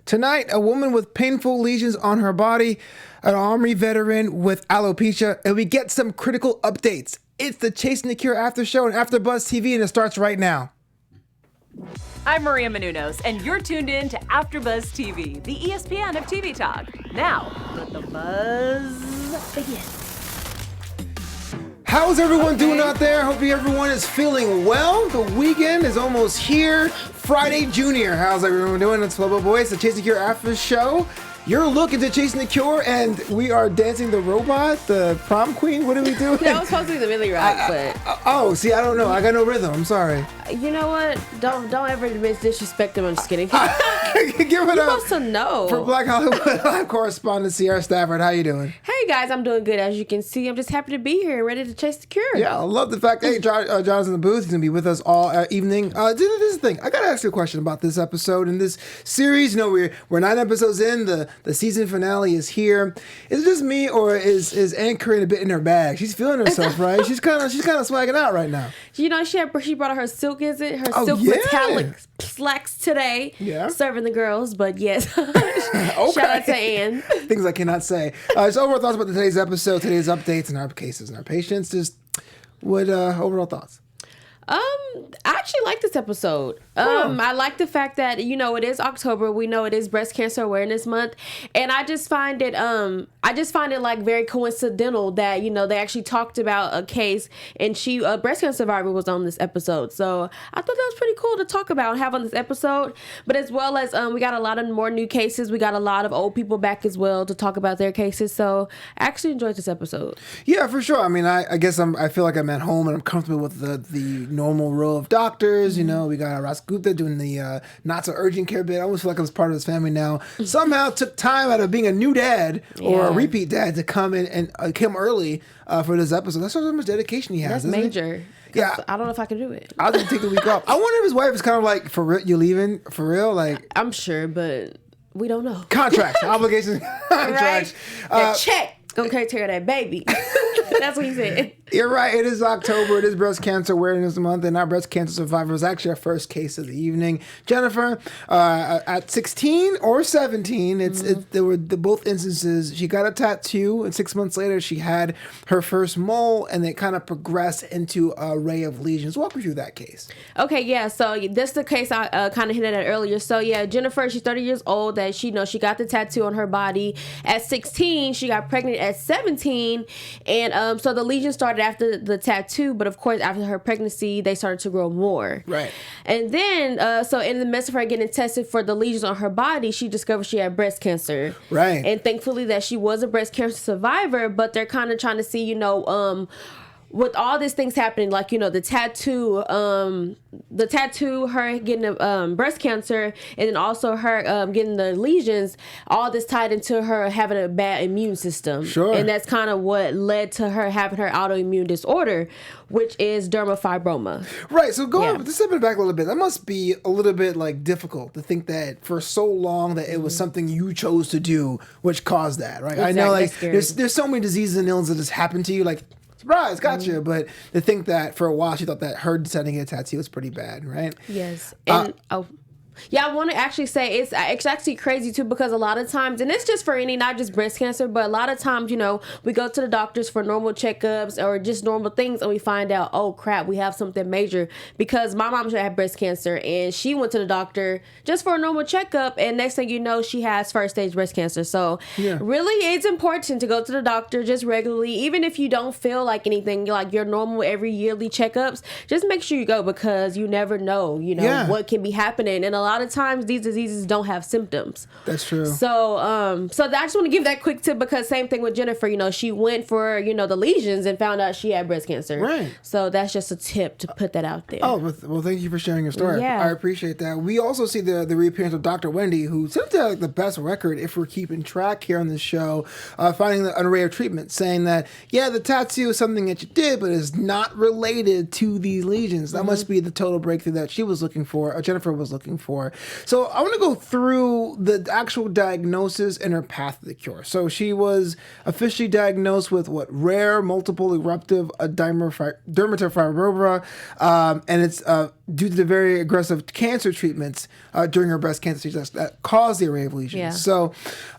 Tonight, a woman with painful lesions on her body, an Army veteran with alopecia, and we get some critical updates. It's the Chasing the Cure after show on AfterBuzz TV, and it starts right now. I'm Maria Menounos, and you're tuned in to AfterBuzz TV, the ESPN of TV talk. Now, let the buzz begin. How's everyone doing out there? Hope everyone is feeling well. The weekend is almost here. Friday Junior. How's everyone doing? It's Flobo Boys, the Chasing the Cure after show. You're looking to Chasing the Cure, and we are dancing the robot, the prom queen. What are we doing? That was supposed to be the Millie Rock, but see, I don't know. I got no rhythm. I'm sorry. You know what? Don't ever disrespect them. I'm just kidding. Give it You're up supposed to know. for Black Hollywood Live correspondent Sierra Stafford. How you doing? Hey guys, I'm doing good. As you can see, I'm just happy to be here and ready to chase the cure. Yeah, I love the fact that John's in the booth. He's going to be with us all evening. This is the thing. I got to ask you a question about this episode and this series. You know, we're 9 episodes in. The season finale is here. Is it just me, or is Ann Curry a bit in her bag? She's feeling herself, right? She's kind of swagging out right now. You know, she brought out her silk, silk metallic slacks today. Yeah. Serving the girls, but yes. Okay. Shout out to Ann. Things I cannot say. So overall thoughts about today's episode, today's updates, and our cases and our patients. Just what overall thoughts? I actually like this episode. I like the fact that, you know, it is October. We know it is Breast Cancer Awareness Month, and I just find it like very coincidental that, you know, they actually talked about a case, and a breast cancer survivor was on this episode. So I thought that was pretty cool to talk about and have on this episode. But as well as we got a lot of more new cases. We got a lot of old people back as well to talk about their cases. So I actually enjoyed this episode. Yeah, for sure. I mean, I guess I feel like I'm at home and I'm comfortable with the normal row of doctors. You know, we got Ras Gupta doing the not so urgent care bit. I almost feel like I was part of his family now. Somehow took time out of being a new dad or a repeat dad to come in and come early for this episode. That's how much dedication he has. That's major. Yeah, I don't know if I can do it. I'll just take the week off. I wonder if his wife is kind of like, for real, you leaving for real? Like, I'm sure, but we don't know. Contracts, obligations, contracts. That check gonna take care of that baby. That's what he said. You're right. It is October. It is Breast Cancer Awareness Month, and our breast cancer survivor was actually our first case of the evening. Jennifer, at 16 or 17, there were both instances. She got a tattoo, and 6 months later, she had her first mole, and it kind of progressed into an array of lesions. Walk me through that case. Okay, yeah. So that's the case I kind of hinted at earlier. So yeah, Jennifer, she's 30 years old. That she got the tattoo on her body at 16. She got pregnant at 17, and so the lesions started after the tattoo, but of course after her pregnancy they started to grow more. Right. And then so in the midst of her getting tested for the lesions on her body, she discovered she had breast cancer. Right. And thankfully that she was a breast cancer survivor, but they're kind of trying to see, you know, with all these things happening, like, you know, the tattoo, her getting breast cancer, and then also her getting the lesions, all this tied into her having a bad immune system. Sure. And that's kind of what led to her having her autoimmune disorder, which is dermafibroma. Right. So just stepping back a little bit, that must be a little bit like difficult to think that for so long that it was something you chose to do which caused that, right? Exactly. I know, like, there's so many diseases and illnesses that just happen to you, like, surprise, gotcha. But to think that for a while she thought that her deciding to get a tattoo was pretty bad, right? Yes. And yeah, I want to actually say it's actually crazy too, because a lot of times, and it's just for not just breast cancer, but a lot of times, you know, we go to the doctors for normal checkups or just normal things, and we find out, oh crap, we have something major. Because my mom had breast cancer, and she went to the doctor just for a normal checkup, and next thing you know, she has first stage breast cancer. So really, it's important to go to the doctor just regularly, even if you don't feel like anything, like your normal every yearly checkups. Just make sure you go, because you never know, you know, what can be happening. And a lot of times these diseases don't have symptoms. That's true. So I just want to give that quick tip, because same thing with Jennifer, you know, she went for, you know, the lesions and found out she had breast cancer. Right. So that's just a tip to put that out there. Oh, well, thank you for sharing your story. Yeah. I appreciate that. We also see the reappearance of Dr. Wendy, who seems to have like the best record if we're keeping track here on this show, finding an array of treatments, saying that, the tattoo is something that you did, but is not related to these lesions. That must be the total breakthrough that she was looking for, or Jennifer was looking for. before. So I want to go through the actual diagnosis and her path to the cure. So she was officially diagnosed with rare multiple eruptive dermatofibroma, and it's due to the very aggressive cancer treatments during her breast cancer that caused the array of lesions. Yeah. So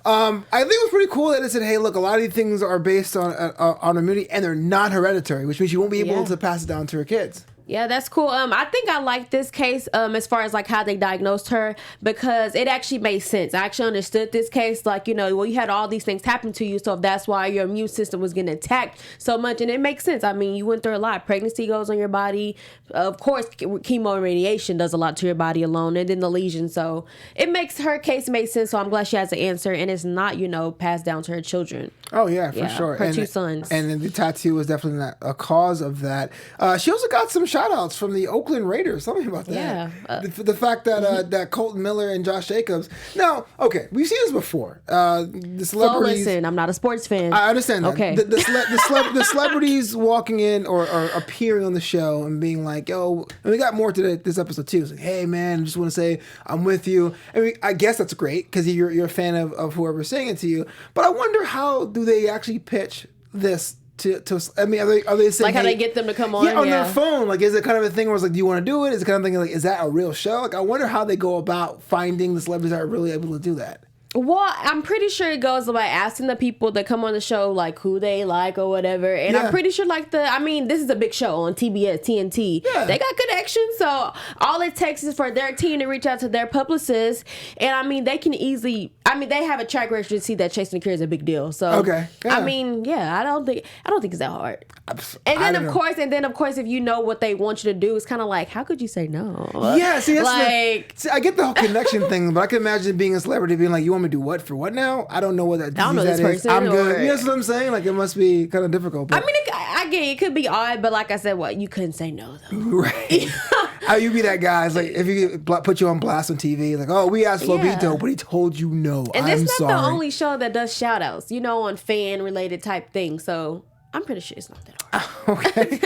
I think it was pretty cool that it said, hey, look, a lot of these things are based on immunity and they're not hereditary, which means you won't be able to pass it down to her kids. Yeah, that's cool. I think I like this case as far as like how they diagnosed her, because it actually made sense. I actually understood this case, like, you had all these things happen to you, so if that's why your immune system was getting attacked so much, and it makes sense. I mean, you went through a lot. Pregnancy goes on your body. Of course, chemo and radiation does a lot to your body alone, and then the lesion. So it makes her case make sense, so I'm glad she has an answer, and it's not, passed down to her children. Oh, yeah, for sure. Her two sons. And then the tattoo was definitely not a cause of that. She also got some shout-outs from the Oakland Raiders. Tell me about that. Yeah. The fact that that Colton Miller and Josh Jacobs. Now, okay, we've seen this before. The celebrities. So listen, I'm not a sports fan. I understand that. Okay. The celebrities walking in or appearing on the show and being like, yo, and we got more to this episode too. It's like, hey, man, I just want to say I'm with you. I mean, I guess that's great because you're a fan of whoever's saying it to you. But I wonder, how do they actually pitch this to I mean, are they saying, like, how hey, they get them to come on? Yeah, on their phone. Like, is it kind of a thing where it's like, do you want to do it? Is it kind of thing like, is that a real show? Like, I wonder how they go about finding the celebrities that are really able to do that. Well, I'm pretty sure it goes by asking the people that come on the show, like, who they like or whatever. And I'm pretty sure, like, this is a big show on TBS, TNT. Yeah. They got connections. So all it takes is for their team to reach out to their publicist. And, I mean, they can easily, they have a track record to see that Chasing the Cure is a big deal. So, okay. Yeah. I mean, I don't think it's that hard. And then, of course, if you know what they want you to do, it's kind of like, how could you say no? Yeah, see, that's like, I get the whole connection thing, but I can imagine being a celebrity being like, you want me to do what for what now? I don't know what that disease I don't know this person. I'm good. You know what I'm saying? Like, it must be kind of difficult. But. I mean, I get it. It could be odd, but like I said, you couldn't say no, though. Right. How you be that guy? It's like, if you put you on blast on TV, like, oh, we asked Flobito, but he told you no. And I'm it's not sorry. the only show that does shout outs, on fan-related type things. So I'm pretty sure it's not that hard. Okay.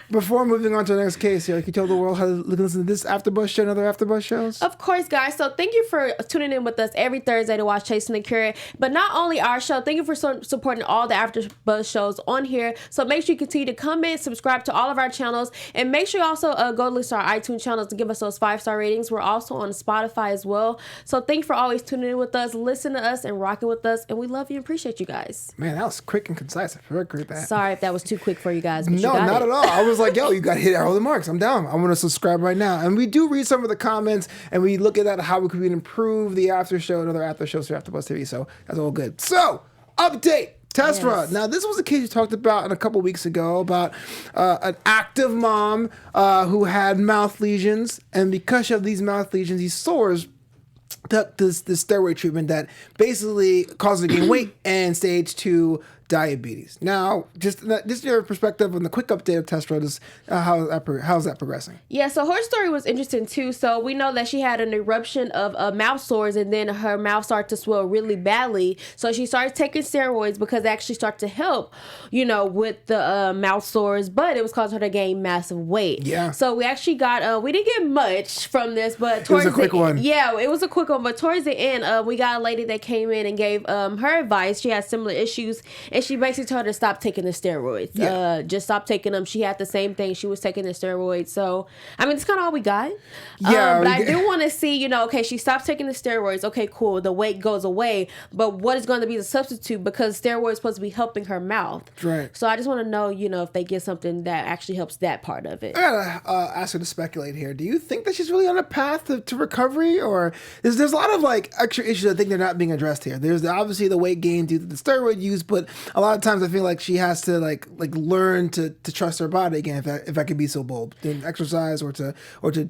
Before moving on to the next case here, can you tell the world how to listen to this AfterBuzz show and other AfterBuzz shows? Of course, guys. So thank you for tuning in with us every Thursday to watch Chasing the Cure. But not only our show, thank you for supporting all the AfterBuzz shows on here. So make sure you continue to comment, subscribe to all of our channels, and make sure you also go listen to our iTunes channels to give us those 5-star ratings. We're also on Spotify as well. So thank you for always tuning in with us, listening to us, and rocking with us. And we love you and appreciate you guys. Man, that was quick and concise. I forgot that. Sorry if that was too quick for you guys. But No, you got not it. at all. I was like, yo, you got to hit all the marks. I'm down. I'm going to subscribe right now. And we do read some of the comments, and we look at that, how we could improve the after show and other after shows for AfterBuzz TV. So that's all good. So, update. Test run. Yes. Now, this was a case you talked about a couple weeks ago about an active mom who had mouth lesions. And because of these mouth lesions, these sores, took this steroid treatment that basically causes her to gain weight and stage 2 diabetes. Now, just your perspective on the quick update of test run is how's that progressing? Yeah, so her story was interesting too. So we know that she had an eruption of mouth sores, and then her mouth started to swell really badly. So she started taking steroids because they actually start to help, with the mouth sores, but it was causing her to gain massive weight. Yeah. So we actually got, we didn't get much from this, but It was a quick one. Yeah, it was a quick one. But towards the end, we got a lady that came in and gave her advice. She had similar issues, and she basically told her to stop taking the steroids. Yeah. Just stop taking them. She had the same thing. She was taking the steroids. So, it's kind of all we got. Yeah. But I do want to see, okay, she stops taking the steroids. Okay, cool. The weight goes away. But what is going to be the substitute? Because steroids are supposed to be helping her mouth. Right. So I just want to know, if they get something that actually helps that part of it. I gotta ask her to speculate here. Do you think that she's really on a path to recovery, or there's a lot of extra issues I think they're not being addressed here? There's obviously the weight gain due to the steroid use, but a lot of times I feel like she has to learn to trust her body again, if I could be so bold, to exercise or to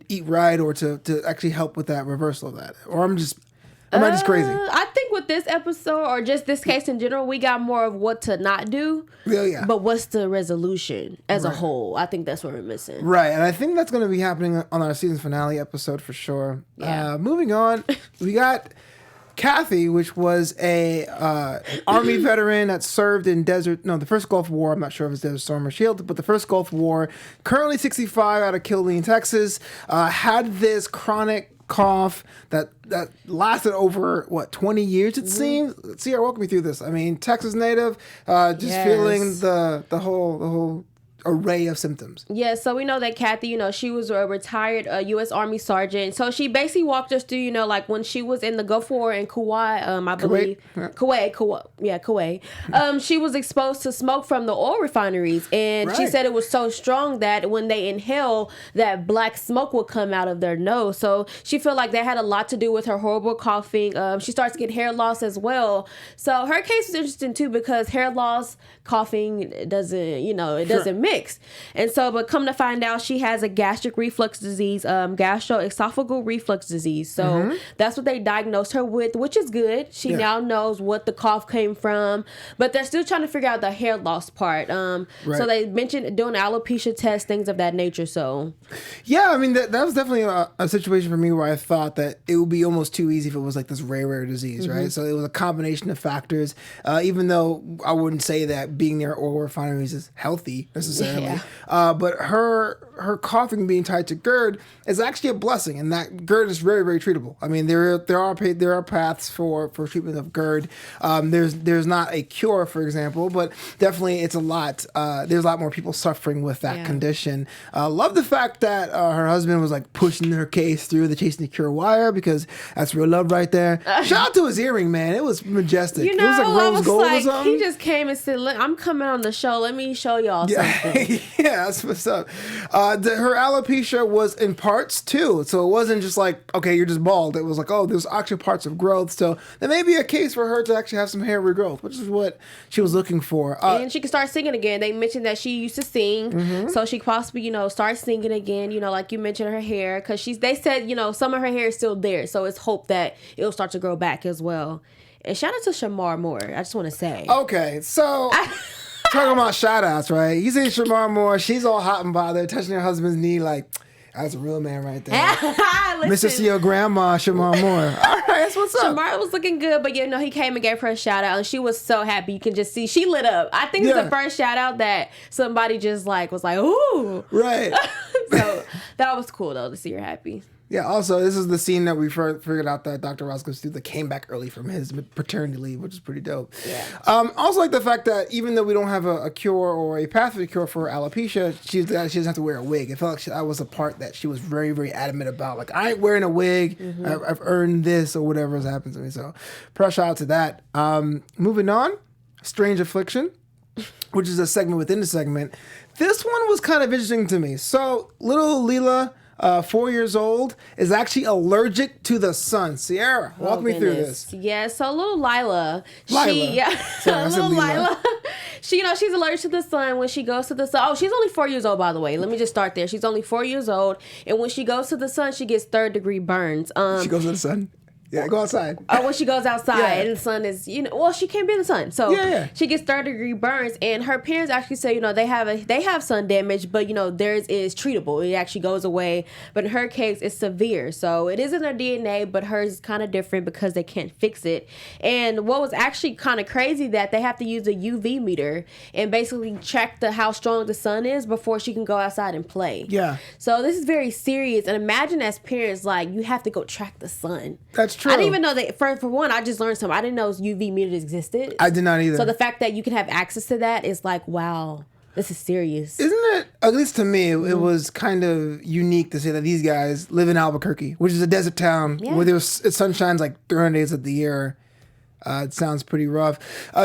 eat right or to actually help with that reversal of that. Or am I just crazy? I think with this episode, or just this case in general, we got more of what to not do. Yeah. But what's the resolution as a whole? I think that's what we're missing. Right, and I think that's going to be happening on our season finale episode for sure. Yeah. Moving on, we got Cathy, which was a Army veteran that served in the first Gulf War. I'm not sure if it's Desert Storm or Shield, but the first Gulf War. Currently 65, out of Killeen, Texas. Had this chronic cough that lasted over 20 years it seems. Sierra, walk me through this. I mean, Texas native, just feeling the whole array of symptoms. Yeah, so we know that Cathy, she was a retired U.S. Army sergeant. So she basically walked us through, like when she was in the Gulf War in Kuwait, I believe. Kuwait. She was exposed to smoke from the oil refineries. And she said it was so strong that when they inhale, that black smoke would come out of their nose. So she felt like that had a lot to do with her horrible coughing. She starts to get hair loss as well. So her case is interesting too because hair loss, coughing, doesn't mix. And so, but come to find out, she has a gastric reflux disease, gastroesophageal reflux disease. So that's what they diagnosed her with, which is good. She now knows what the cough came from, but they're still trying to figure out the hair loss part. So they mentioned doing alopecia tests, things of that nature. So, yeah, I mean, that was definitely a situation for me where I thought that it would be almost too easy if it was like this rare disease, right? So it was a combination of factors, even though I wouldn't say that being near oil refineries is healthy necessarily. But her coughing being tied to GERD is actually a blessing, and that GERD is very, very treatable. I mean, there are paths for treatment of GERD. There's not a cure, for example, but definitely it's a lot. There's a lot more people suffering with that condition. Love the fact that her husband was like pushing her case through the Chasing the Cure wire, because that's real love right there. Shout out to his earring, man. It was majestic. It was like rose gold or something. He just came and said, "Look, I'm coming on the show. Let me show y'all something." Yeah, that's what's up. Her alopecia was in parts too, so it wasn't just like, okay, you're just bald. It was like, oh, there's actually parts of growth. So there may be a case for her to actually have some hair regrowth, which is what she was looking for. And she can start singing again. They mentioned that she used to sing, so she possibly, start singing again. Like you mentioned, her hair, because they said, some of her hair is still there, so it's hope that it'll start to grow back as well. And shout out to Shamar Moore. I just want to say. Okay, so. Talking about shout outs, right? You see Shamar Moore, she's all hot and bothered, touching her husband's knee like, that's a real man right there. Mr. See your grandma, Shamar Moore. All right, that's what's up. Shamar was looking good, but he came and gave her a shout out, and she was so happy. You can just see she lit up. I think it's the first shout out that somebody just was like, ooh. Right. So that was cool though to see her happy. Yeah, also, this is the scene that we figured out that Dr. Ross goes through that came back early from his paternity leave, which is pretty dope. Yeah. Also, like the fact that even though we don't have a cure or a path to the cure for alopecia, she doesn't have to wear a wig. It felt like that was a part that she was very, very adamant about. Like, I ain't wearing a wig. I've earned this or whatever has happened to me. So, pressure out to that. Moving on, Strange Affliction, which is a segment within the segment. This one was kind of interesting to me. So, little Leela, 4 years old, is actually allergic to the sun. Sierra, walk me through this. Yeah, so little Lila. Sorry, little Lila. She's allergic to the sun when she goes to the sun. Oh, she's only 4 years old, by the way. Let me just start there. She's only 4 years old, and when she goes to the sun, she gets 3rd-degree burns. She goes to the sun? Yeah, go outside. Oh, when she goes outside and the sun is, she can't be in the sun. So she gets 3rd-degree burns, and her parents actually say, they have sun damage, but theirs is treatable. It actually goes away. But in her case, it's severe. So it isn't her DNA, but hers is kind of different because they can't fix it. And what was actually kind of crazy that they have to use a UV meter and basically check how strong the sun is before she can go outside and play. Yeah. So this is very serious. And imagine as parents, you have to go track the sun. That's true. I didn't even know that. For one, I just learned something. I didn't know UV meters existed. I did not either. So the fact that you can have access to that is like, wow, this is serious. Isn't it? At least to me, it was kind of unique to say that these guys live in Albuquerque, which is a desert town where sun shines like 300 days of the year. It sounds pretty rough.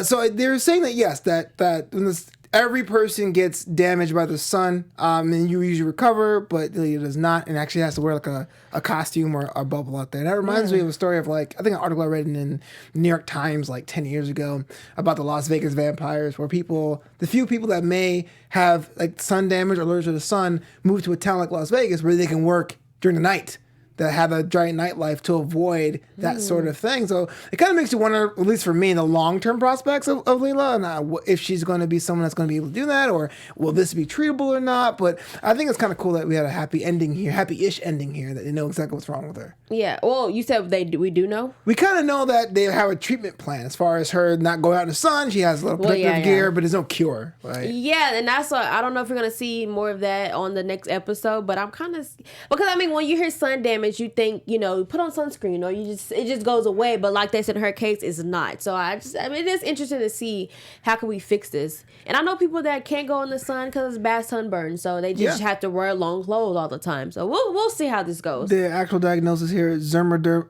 So they're saying that yes, that when every person gets damaged by the sun, and you usually recover, but it does not, and actually has to wear like a costume or a bubble out there. That reminds me of a story of I think an article I read in New York Times 10 years ago about the Las Vegas vampires, where the few people that may have sun damage or allergic to the sun move to a town like Las Vegas where they can work during the night, that have a giant nightlife to avoid that sort of thing. So it kind of makes you wonder, at least for me, the long-term prospects of Leela, and if she's going to be someone that's going to be able to do that, or will this be treatable or not. But I think it's kind of cool that we had a happy ending here, happy-ish ending here, that they know exactly what's wrong with her. Yeah. Well, you said we do know? We kind of know that they have a treatment plan as far as her not going out in the sun. She has a little protective gear, but there's no cure, right? Yeah, and that's why I don't know if we're going to see more of that on the next episode, but I'm kind of... Because, when you hear sun damage, damage, you think, you know, put on sunscreen or it just goes away. But like they said in her case, it's not. So I mean, it is interesting to see how can we fix this. And I know people that can't go in the sun because it's bad sunburn. So they just have to wear long clothes all the time. So we'll see how this goes. The actual diagnosis here is xeroderma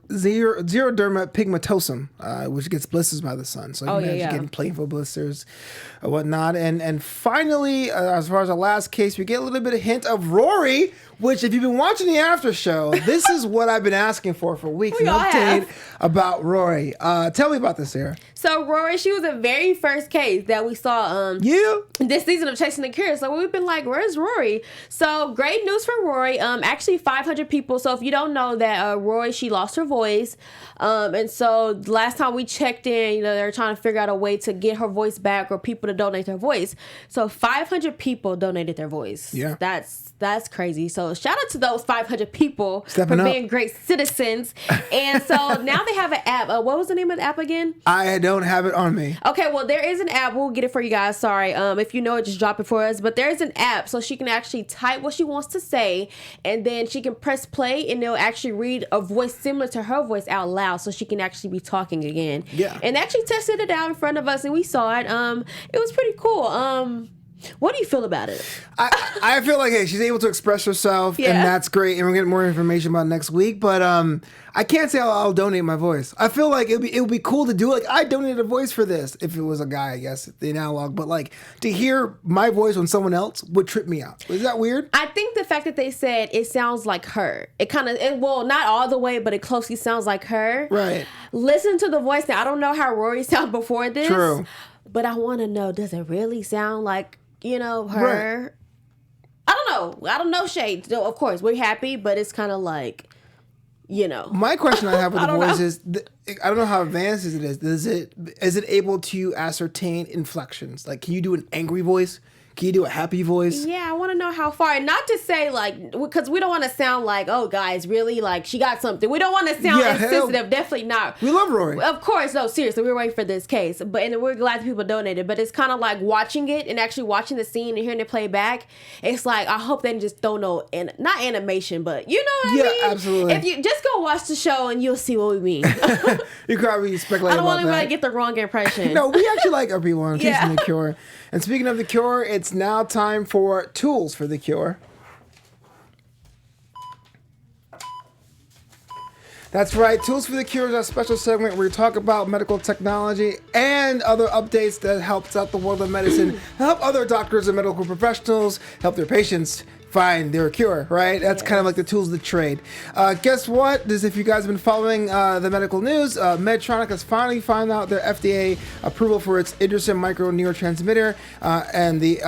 pigmentosum, which gets blisters by the sun. So you imagine getting painful blisters or whatnot. And finally, as far as the last case, we get a little bit of hint of Rory, which if you've been watching the after show, this is what I've been asking for weeks. An update about Rory. Tell me about this, Sarah. So Rory, she was the very first case that we saw this season of Chasing the Cure. So we've been like, where's Rory? So great news for Rory. Actually 500 people. So if you don't know that Rory, she lost her voice. And so last time we checked in, you know, they were trying to figure out a way to get her voice back or people to donate their voice. So 500 people donated their voice. Yeah. That's crazy. So shout out to those 500 people Stepping for up. being great citizens. And so now they have an app. What was the name of the app again? I don't have it on me. Okay, well, there is an app. We'll get it for you guys. Sorry. If you know it, just drop it for us. But there is an app so she can actually type what she wants to say, and then she can press play, and they'll actually read a voice similar to her voice out loud so she can actually be talking again. Yeah. And they actually tested it out in front of us, and we saw it. It was pretty cool. What do you feel about it? I feel like, hey, she's able to express herself, and that's great. And we'll get more information about next week. But I can't say I'll donate my voice. I feel like it would be cool to do. Like, I donated a voice for this if it was a guy, I guess, the analog. But like to hear my voice on someone else would trip me out. Is that weird? I think the fact that they said it sounds like her. It kind of, well, not all the way, but it closely sounds like her. Right. Listen to the voice. Now, I don't know how Rory sounded before this. True. But I want to know, does it really sound like, you know, her? Right. I don't know, Shade. So, of course, we're happy, but it's kind of like, you know. My question I have with the voice is, I don't know how advanced it is. Is it able to ascertain inflections? Like, can you do an angry voice? Can you do a happy voice? Yeah, I want to know how far. And not to say, like, because we don't want to sound like, oh, guys, really? Like, she got something. We don't want to sound insensitive. Definitely not. We love Rory. Of course. No, seriously. We're waiting for this case. And we're glad people donated. But it's kind of like watching it and actually watching the scene and hearing it play back. It's like, I hope they just don't know, not animation, but you know what I mean? Yeah, absolutely. If you just go watch the show and you'll see what we mean. You could probably speculate I don't about want anybody to get the wrong impression. No, we actually like our people on Chasing the Cure. And speaking of the Cure, it's now time for Tools for the Cure. That's right. Tools for the Cure is our special segment where we talk about medical technology and other updates that helps out the world of medicine, help other doctors and medical professionals, help their patients find their cure, right? That's kind of like the tools of the trade. Guess what? If you guys have been following the medical news, Medtronic has finally found out their FDA approval for its InterSim micro neurotransmitter and the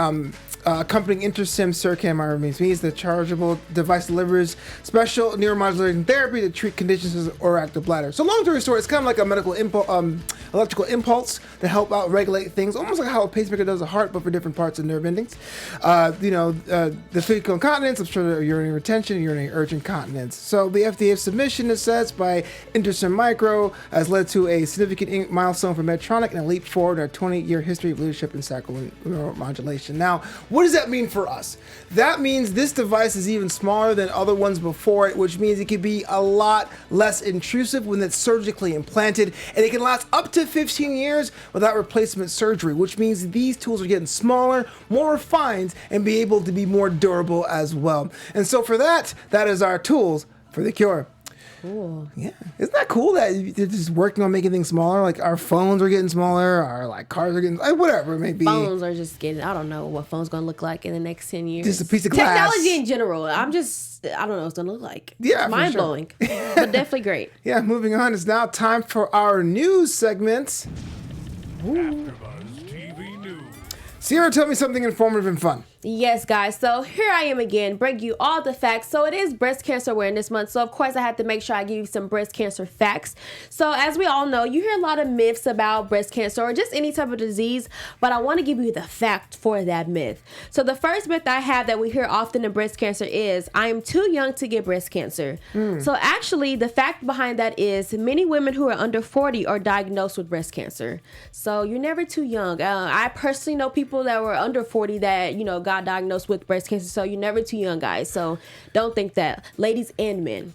accompanying InterSim Circam means the chargeable device delivers special neuromodulating therapy to treat conditions as overactive bladder. So long story short, it's kind of like a medical electrical impulse to help out regulate things, almost like how a pacemaker does a heart, but for different parts of nerve endings. The fecal incontinence, obstructive urinary retention, and urinary urge incontinence. So the FDA submission, it says, by InterSim Micro has led to a significant milestone for Medtronic and a leap forward in our 20-year history of leadership in sacral neuromodulation. Now, what does that mean for us? That means this device is even smaller than other ones before it, which means it could be a lot less intrusive when it's surgically implanted, and it can last up to 15 years without replacement surgery, which means these tools are getting smaller, more refined, and be able to be more durable as well. And so for that is our Tools for the Cure. Cool. Yeah. Isn't that cool that they're just working on making things smaller? Like our phones are getting smaller, our like cars are getting, like whatever it may be. Phones are just getting, I don't know what phone's going to look like in the next 10 years. Just a piece of glass. Technology in general. I don't know what it's going to look like. Yeah, mind blowing, but definitely great. Yeah, moving on. It's now time for our news segment. AfterBuzz TV News. Sierra, tell me something informative and fun. Yes, guys. So here I am again, bringing you all the facts. So it is Breast Cancer Awareness Month. So of course I had to make sure I give you some breast cancer facts. So as we all know, you hear a lot of myths about breast cancer or just any type of disease, but I want to give you the fact for that myth. So the first myth I have that we hear often in breast cancer is, I am too young to get breast cancer. So actually the fact behind that is many women who are under 40 are diagnosed with breast cancer. So you're never too young. I personally know people that were under 40 that, got diagnosed with breast cancer. So you're never too young, guys. So don't think that, ladies and men.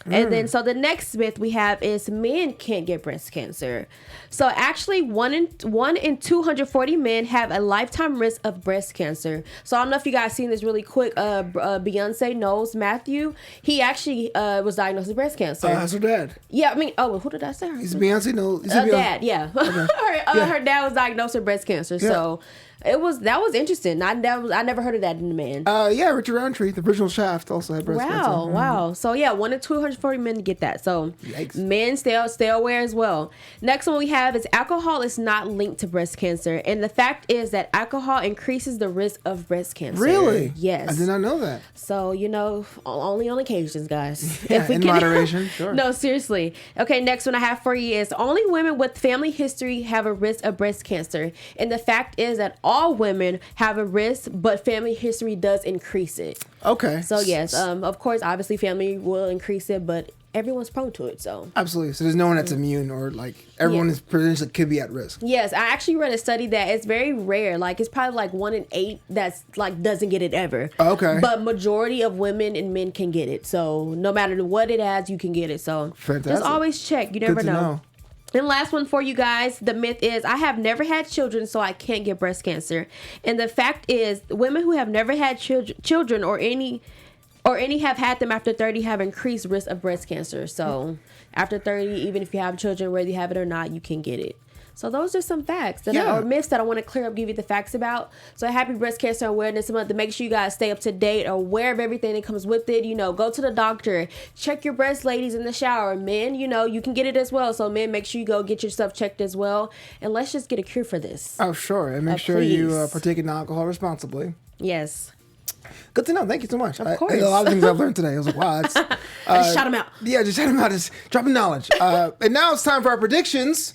And then, so the next myth we have is men can't get breast cancer. So actually, one in 240 men have a lifetime risk of breast cancer. So I don't know if you guys seen this really quick. Beyonce knows Matthew. He actually was diagnosed with breast cancer. That's her dad. Yeah, I mean, who did I say? He's Beyonce knows. Dad, yeah. Okay. Her dad was diagnosed with breast cancer. Yeah. So that was interesting. I never heard of that in a man. Yeah, Richard Roundtree, the original Shaft, also had breast cancer. Wow. So yeah, 1 in 240 men get that. So Yikes. men stay aware as well. Next one we have is alcohol is not linked to breast cancer, and the fact is that alcohol increases the risk of breast cancer. Really? Yes. I did not know that. So only on occasions, guys. Yeah, in moderation. Sure. No, seriously. Okay, next one I have for you is only women with family history have a risk of breast cancer, and the fact is that all women have a risk, but family history does increase it. Okay. So yes, of course, obviously family will increase it, but everyone's prone to it. So absolutely. So there's no one that's immune, or like everyone is potentially could be at risk. Yes, I actually read a study that it's very rare. Like it's probably like 1 in 8 that's like doesn't get it ever. Okay. But majority of women and men can get it. So no matter what it has, you can get it. So fantastic. Just always check. You never Good to know. And last one for you guys, the myth is I have never had children, so I can't get breast cancer. And the fact is, women who have never had children or any have had them after 30 have increased risk of breast cancer. So after 30, even if you have children, whether you have it or not, you can get it. So those are some facts or myths that I want to clear up, give you the facts about. So happy Breast Cancer Awareness Month. To make sure you guys stay up to date, aware of everything that comes with it. Go to the doctor, check your breasts, ladies, in the shower. Men, you can get it as well. So men, make sure you go get yourself checked as well. And let's just get a cure for this. Oh, sure. And make sure you partake in alcohol responsibly. Yes. Good to know. Thank you so much. Of course. A lot of things I've learned today. I was like, wow. It's, I just shout them out. Yeah, just shout them out. Just dropping knowledge. And now it's time for our predictions.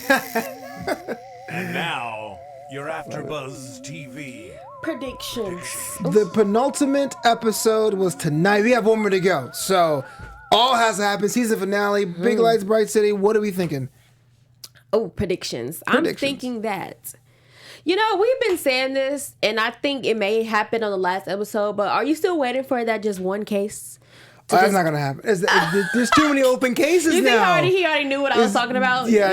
And now, your AfterBuzz TV predictions. The penultimate episode was tonight. We have one more to go. So, all has to happen. Season finale. Big Lights, Bright City. What are we thinking? Oh, predictions. I'm thinking that. We've been saying this, and I think it may happen on the last episode, but are you still waiting for that just one case? That's not going to happen. There's too many open cases now. He already knew what I was talking about? Yeah,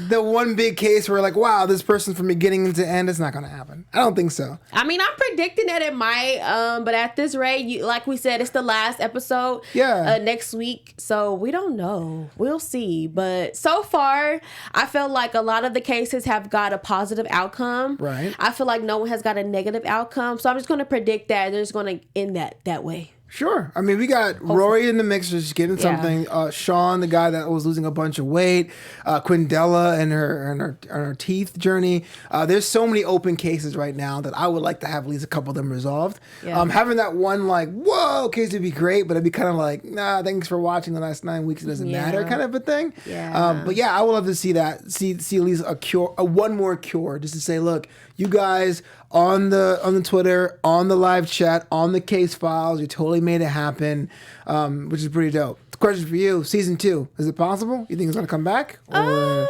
the one big case where like, wow, this person from beginning to end, it's not going to happen. I don't think so. I mean, I'm predicting that it might, but at this rate, like we said, it's the last episode next week, so we don't know. We'll see. But so far, I feel like a lot of the cases have got a positive outcome. Right. I feel like no one has got a negative outcome, so I'm just going to predict that they're just going to end that way. Sure. I mean, we got Rory in the mix, just getting something. Sean, the guy that was losing a bunch of weight. Quindella and her teeth journey. There's so many open cases right now that I would like to have at least a couple of them resolved. Yeah. Having that one like, whoa, case would be great, but it'd be kind of like, nah, thanks for watching the last 9 weeks. It doesn't matter kind of a thing. Yeah. But yeah, I would love to see that. See at least a cure, one more cure, just to say, look, you guys on the Twitter, on the live chat, on the case files, you totally made it happen, which is pretty dope. The question for you, season 2, is it possible? You think it's gonna come back? Or?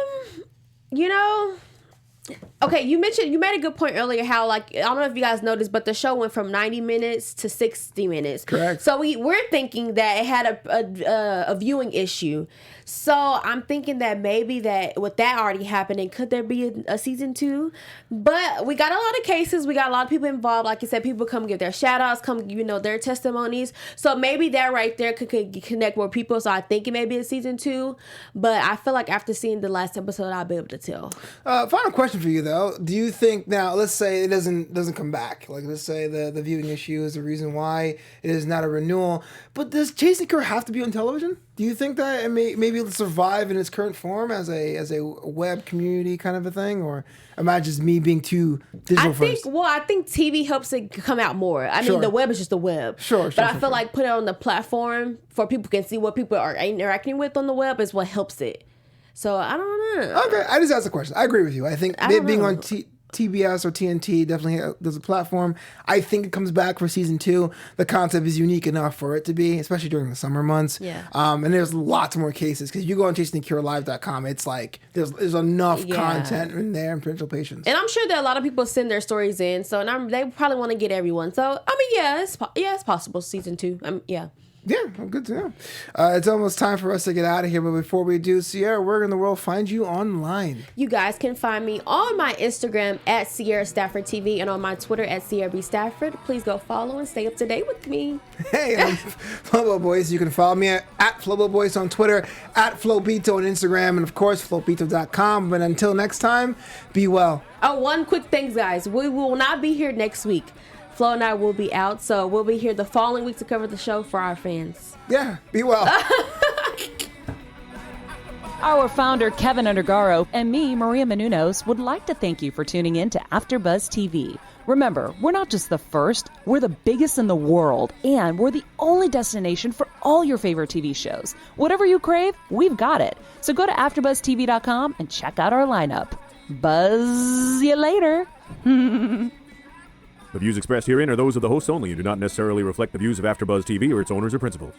Okay, you made a good point earlier how, like, I don't know if you guys noticed, but the show went from 90 minutes to 60 minutes. Correct. So we're thinking that it had a viewing issue. So I'm thinking that maybe that with that already happening, could there be a season 2? But we got a lot of cases. We got a lot of people involved. Like you said, people come give their shout outs, come their testimonies. So maybe that right there could connect more people. So I think it may be a season 2. But I feel like after seeing the last episode, I'll be able to tell. Final question for you though. Do you think now, let's say it doesn't come back. Like let's say the viewing issue is the reason why it is not a renewal. But does Chasing Cure have to be on television? Do you think that it maybe it'll survive in its current form as a web community kind of a thing, or am I just me being too digital first? I think TV helps it come out more. I mean, the web is just the web. But I feel like put it on the platform for people can see what people are interacting with on the web is what helps it. So I don't know. Okay, I just asked a question. I agree with you. I think it being on TBS or TNT definitely there's a platform. I think it comes back for season 2. The concept is unique enough for it to be, especially during the summer months. Yeah. And there's lots more cases because you go on ChasingCureLive.com. It's like there's enough content in there and potential patients. And I'm sure that a lot of people send their stories in. So they probably want to get everyone. So I mean, it's possible season 2. Yeah. Yeah, well, good to know. It's almost time for us to get out of here, but before we do, Sierra, where in the world find you online? You guys can find me on my Instagram at Sierra Stafford TV and on my Twitter at Sierra B. Stafford. Please go follow and stay up to date with me. Hey, I'm Flobo Boys. You can follow me at Flobo Boys on Twitter, at Flobito on Instagram, and of course, Flobito.com. But until next time, be well. Oh, one quick thing, guys. We will not be here next week. Flo and I will be out, so we'll be here the following week to cover the show for our fans. Yeah, be well. Our founder, Keven Undergaro, and me, Maria Menounos, would like to thank you for tuning in to AfterBuzz TV. Remember, we're not just the first, we're the biggest in the world, and we're the only destination for all your favorite TV shows. Whatever you crave, we've got it. So go to AfterBuzzTV.com and check out our lineup. Buzz you later. The views expressed herein are those of the hosts only and do not necessarily reflect the views of AfterBuzz TV or its owners or principals.